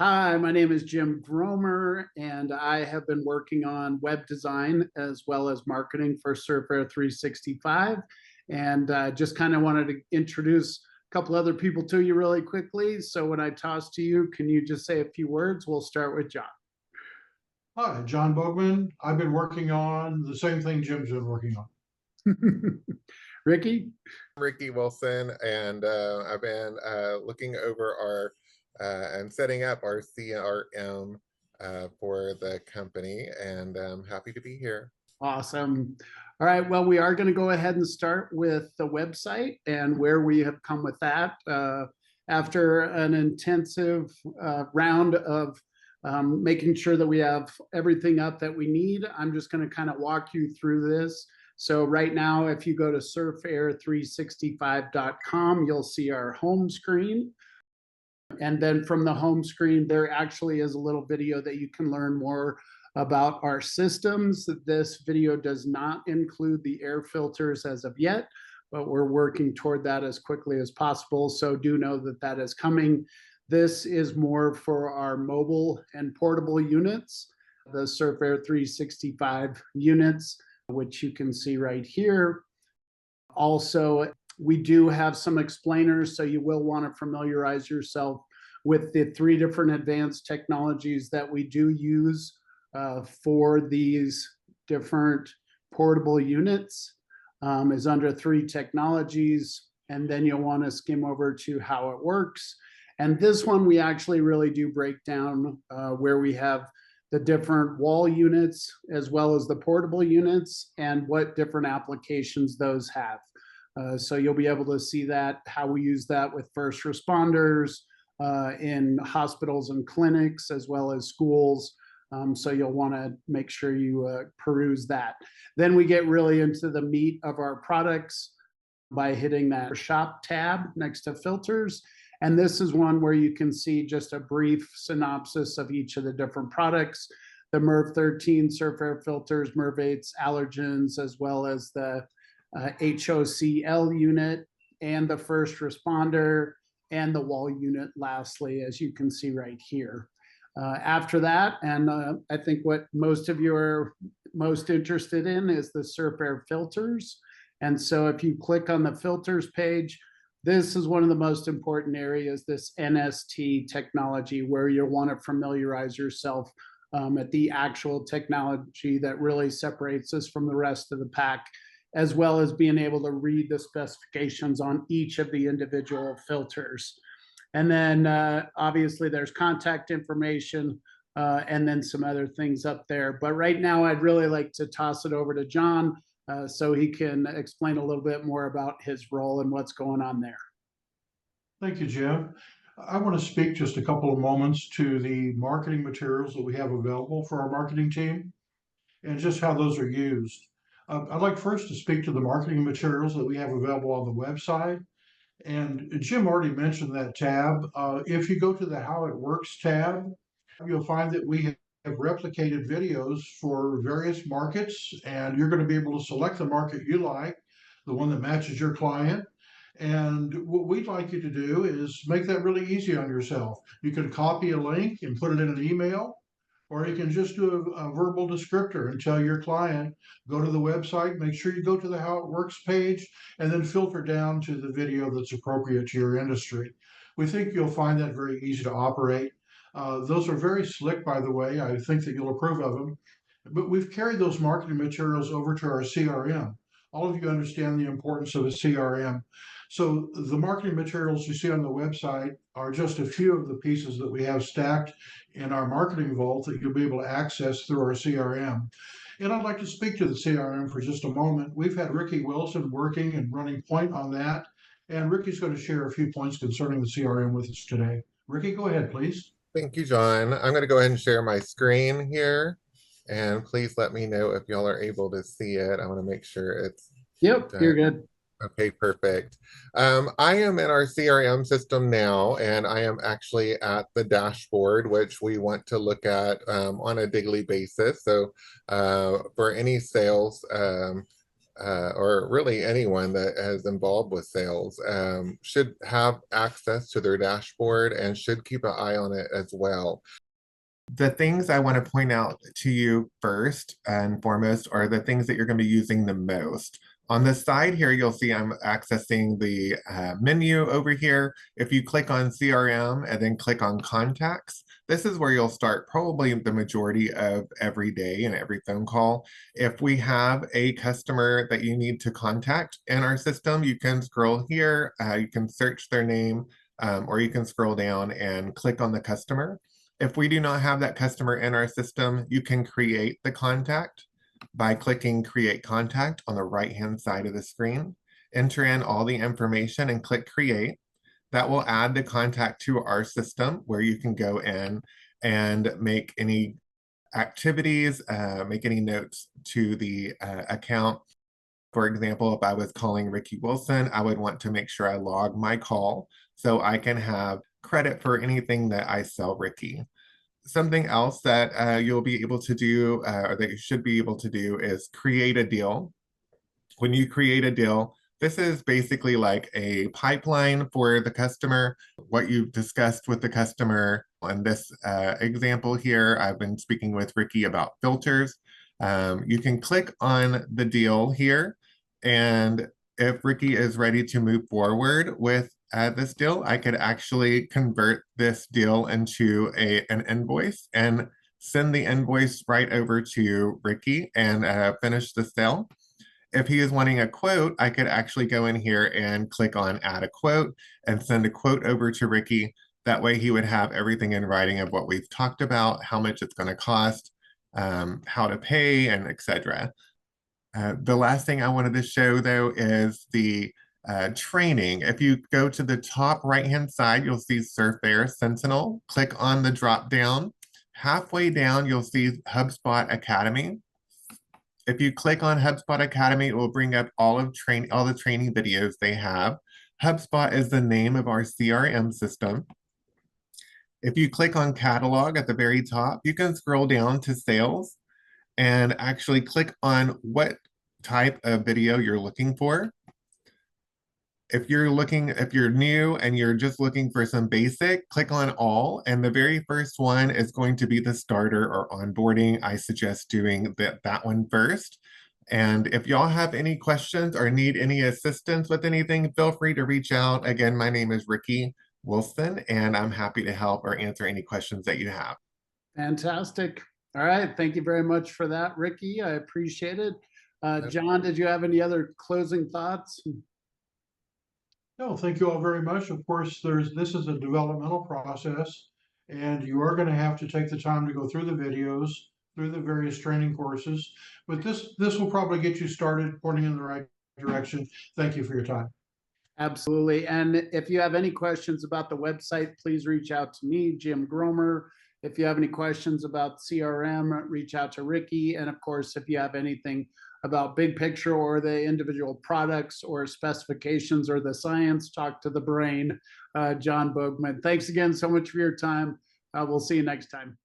Hi, my name is Jim Gromer, and I have been working on web design as well as marketing for SurfAir 365. And just kind of wanted to introduce a couple other people to you really quickly. So when I toss to you, can you just say a few words? We'll start with John. Hi, John Bogman. I've been working on the same thing Jim's been working on. Ricky? Ricky Wilson, and I've been looking over our and setting up our CRM for the company, and I'm happy to be here. Awesome. All right, well, we are going to go ahead and start with the website and where we have come with that. After an intensive round of making sure that we have everything up that we need, I'm just going to kind of walk you through this. So right now, if you go to surfair365.com, you'll see our home screen. And then from the home screen, there actually is a little video that you can learn more about our systems. This video does not include the air filters as of yet, but we're working toward that as quickly as possible. So do know that that is coming. This is more for our mobile and portable units, the SurfAir 365 units, which you can see right here. Also, we do have some explainers, so you will want to familiarize yourself with the 3 different advanced technologies that we do use for these different portable units. Is under 3 technologies, and then you'll want to skim over to how it works. And this one we actually really do break down where we have the different wall units as well as the portable units and what different applications those have. So you'll be able to see that, how we use that with first responders in hospitals and clinics as well as schools. So you'll want to make sure you peruse that. Then we get really into the meat of our products by hitting that shop tab next to filters. And this is one where you can see just a brief synopsis of each of the different products, the MERV 13 SurfAir filters, MERV 8s, allergens, as well as the HOCL unit and the first responder and the wall unit lastly, as you can see right here. After that, and I think what most of you are most interested in is the SurfAir filters. And so if you click on the filters page, this is one of the most important areas, this NST technology, where you'll want to familiarize yourself at the actual technology that really separates us from the rest of the pack, as well as being able to read the specifications on each of the individual filters. And then obviously there's contact information and then some other things up there. But right now I'd really like to toss it over to John so he can explain a little bit more about his role and what's going on there. Thank you, Jim. I want to speak just a couple of moments to the marketing materials that we have available for our marketing team and just how those are used. I'd like first to speak to the marketing materials that we have available on the website. And Jim already mentioned that tab. If you go to the How It Works tab, you'll find that we have replicated videos for various markets, and you're going to be able to select the market you like, the one that matches your client. And what we'd like you to do is make that really easy on yourself. You can copy a link and put it in an email, or you can just do a verbal descriptor and tell your client, go to the website, make sure you go to the How It Works page, and then filter down to the video that's appropriate to your industry. We think you'll find that very easy to operate. Those are very slick, by the way. I think that you'll approve of them. But we've carried those marketing materials over to our CRM. All of you understand the importance of a CRM. So the marketing materials you see on the website are just a few of the pieces that we have stacked in our marketing vault that you'll be able to access through our CRM. And I'd like to speak to the CRM for just a moment. We've had Ricky Wilson working and running point on that. And Ricky's going to share a few points concerning the CRM with us today. Ricky, go ahead, please. Thank you, John. I'm going to go ahead and share my screen here. And please let me know if y'all are able to see it. I want to make sure it's Yep, you're good. Okay, perfect. I am in our CRM system now, and I am actually at the dashboard, which we want to look at on a daily basis. So for any sales or really anyone that is involved with sales, should have access to their dashboard and should keep an eye on it as well. The things I want to point out to you first and foremost are the things that you're going to be using the most. On the side here, you'll see I'm accessing the menu over here. If you click on CRM and then click on contacts, this is where you'll start probably the majority of every day and every phone call. If we have a customer that you need to contact in our system, you can scroll here, you can search their name, or you can scroll down and click on the customer. If we do not have that customer in our system, you can create the contact by clicking Create Contact on the right-hand side of the screen. Enter in all the information and click Create. That will add the contact to our system where you can go in and make any activities, make any notes to the account. For example, if I was calling Ricky Wilson, I would want to make sure I log my call so I can have credit for anything that I sell Ricky. Something else that you'll be able to do, or that you should be able to do, is create a deal. When you create a deal, this is basically like a pipeline for the customer, what you've discussed with the customer. In this example here, I've been speaking with Ricky about filters. You can click on the deal here, and if Ricky is ready to move forward with this deal, I could actually convert this deal into an invoice and send the invoice right over to Ricky and finish the sale. If he is wanting a quote, I could actually go in here and click on add a quote and send a quote over to Ricky. That way he would have everything in writing of what we've talked about, how much it's going to cost, how to pay, and etc. The last thing I wanted to show though is the training. If you go to the top right-hand side, you'll see SurfAir Sentinel. Click on the drop down. Halfway down, you'll see HubSpot Academy. If you click on HubSpot Academy, it will bring up all the training videos they have. HubSpot is the name of our CRM system. If you click on catalog at the very top, you can scroll down to sales and actually click on what type of video you're looking for. If you're new and you're just looking for some basic, click on all. And the very first one is going to be the starter or onboarding. I suggest doing that one first. And if y'all have any questions or need any assistance with anything, feel free to reach out. Again, my name is Ricky Wilson, and I'm happy to help or answer any questions that you have. Fantastic. All right. Thank you very much for that, Ricky. I appreciate it. John, did you have any other closing thoughts? No, thank you all very much. Of course, this is a developmental process, and you are going to have to take the time to go through the videos, through the various training courses. But this will probably get you started pointing in the right direction. Thank you for your time. Absolutely. And if you have any questions about the website, please reach out to me, Jim Gromer. If you have any questions about CRM, reach out to Ricky. And of course, if you have anything about big picture or the individual products or specifications or the science, talk to the brain, John Boogman. Thanks again so much for your time. We'll see you next time.